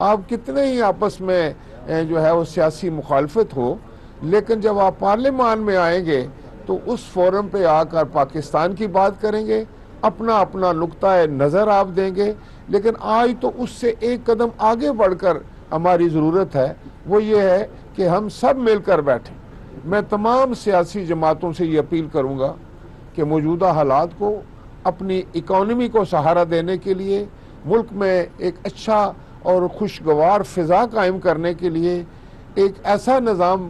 آپ کتنے ہی آپس میں جو ہے وہ سیاسی مخالفت ہو، لیکن جب آپ پارلیمان میں آئیں گے تو اس فورم پہ آ کر پاکستان کی بات کریں گے، اپنا اپنا نقطہ نظر آپ دیں گے۔ لیکن آج تو اس سے ایک قدم آگے بڑھ کر ہماری ضرورت ہے، وہ یہ ہے کہ ہم سب مل کر بیٹھیں۔ میں تمام سیاسی جماعتوں سے یہ اپیل کروں گا کہ موجودہ حالات کو، اپنی اکانومی کو سہارا دینے کے لیے، ملک میں ایک اچھا اور خوشگوار فضا قائم کرنے کے لیے ایک ایسا نظام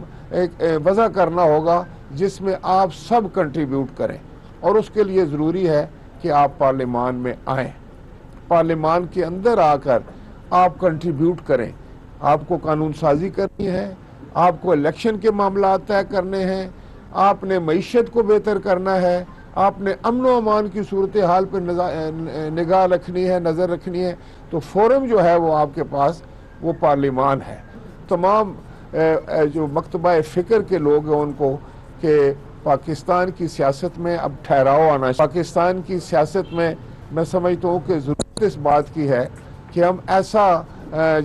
وضع کرنا ہوگا جس میں آپ سب کنٹریبیوٹ کریں، اور اس کے لیے ضروری ہے کہ آپ پارلیمان میں آئیں، پارلیمان کے اندر آ کر آپ کنٹریبیوٹ کریں۔ آپ کو قانون سازی کرنی ہے، آپ کو الیکشن کے معاملات طے کرنے ہیں، آپ نے معیشت کو بہتر کرنا ہے، آپ نے امن و امان کی صورتحال پر نگاہ رکھنی ہے، نظر رکھنی ہے، تو فورم جو ہے وہ آپ کے پاس وہ پارلیمان ہے۔ تمام جو مکتبہ فکر کے لوگ ہیں ان کو کہ پاکستان کی سیاست میں اب ٹھہراؤ آنا چاہیے۔ پاکستان کی سیاست میں سمجھتا ہوں کہ ضرورت اس بات کی ہے کہ ہم ایسا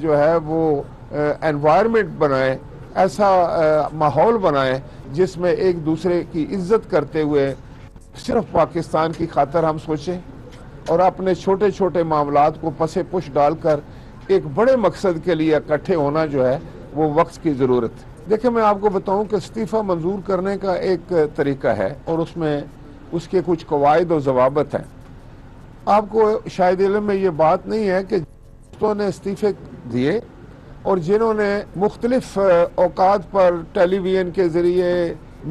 جو ہے وہ انوائرمنٹ بنائیں، ایسا ماحول بنائیں جس میں ایک دوسرے کی عزت کرتے ہوئے صرف پاکستان کی خاطر ہم سوچیں، اور اپنے چھوٹے چھوٹے معاملات کو پس پش ڈال کر ایک بڑے مقصد کے لیے اکٹھے ہونا جو ہے وہ وقت کی ضرورت ہے۔ دیکھیں، میں آپ کو بتاؤں کہ استعفیٰ منظور کرنے کا ایک طریقہ ہے، اور اس کے کچھ قواعد و ضوابط ہیں۔ آپ کو شاید علم میں یہ بات نہیں ہے کہ جنہوں نے استعفے دیے اور جنہوں نے مختلف اوقات پر ٹیلی ویژن کے ذریعے،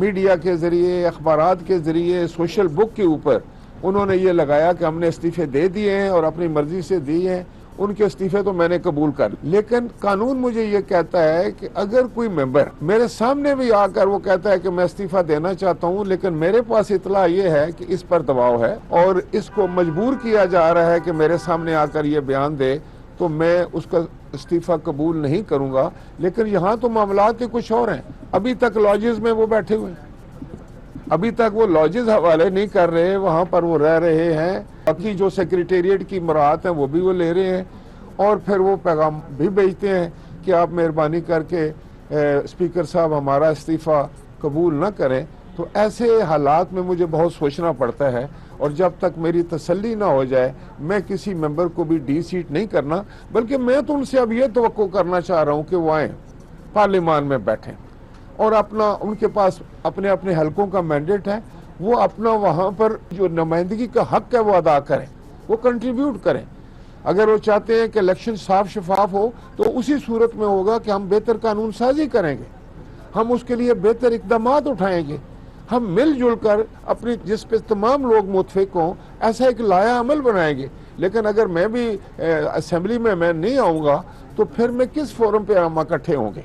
میڈیا کے ذریعے، اخبارات کے ذریعے، سوشل بک کے اوپر انہوں نے یہ لگایا کہ ہم نے استعفے دے دیے ہیں اور اپنی مرضی سے دیے ہیں، ان کے استعفے تو میں نے قبول کر لی۔ لیکن قانون مجھے یہ کہتا ہے کہ اگر کوئی ممبر میرے سامنے بھی آ کر وہ کہتا ہے کہ میں استعفیٰ دینا چاہتا ہوں، لیکن میرے پاس اطلاع یہ ہے کہ اس پر دباؤ ہے اور اس کو مجبور کیا جا رہا ہے کہ میرے سامنے آ کر یہ بیان دے، تو میں اس کا استعفیٰ قبول نہیں کروں گا۔ لیکن یہاں تو معاملات ہی کچھ اور ہیں۔ ابھی تک لاجز میں وہ بیٹھے ہوئے ہیں، ابھی تک وہ لاجز حوالے نہیں کر رہے، وہاں پر وہ رہ رہے ہیں۔ باقی جو سیکریٹریٹ کی مراعات ہیں وہ بھی وہ لے رہے ہیں، اور پھر وہ پیغام بھی بھیجتے ہیں کہ آپ مہربانی کر کے اسپیکر صاحب ہمارا استعفیٰ قبول نہ کریں۔ تو ایسے حالات میں مجھے بہت سوچنا پڑتا ہے، اور جب تک میری تسلی نہ ہو جائے میں کسی ممبر کو بھی ڈی سیٹ نہیں کرنا، بلکہ میں تو ان سے اب یہ توقع کرنا چاہ رہا ہوں کہ وہ آئیں، پارلیمان میں بیٹھیں، اور ان کے پاس اپنے اپنے حلقوں کا مینڈیٹ ہے، وہ اپنا وہاں پر جو نمائندگی کا حق ہے وہ ادا کریں، وہ کنٹریبیوٹ کریں۔ اگر وہ چاہتے ہیں کہ الیکشن صاف شفاف ہو تو اسی صورت میں ہوگا کہ ہم بہتر قانون سازی کریں گے، ہم اس کے لیے بہتر اقدامات اٹھائیں گے، ہم مل جل کر اپنی جس پہ تمام لوگ متفق ہوں ایسا ایک لایا عمل بنائیں گے۔ لیکن اگر میں بھی اسمبلی میں نہیں آؤں گا تو پھر میں کس فورم پہ ہم اکٹھے ہوں گے؟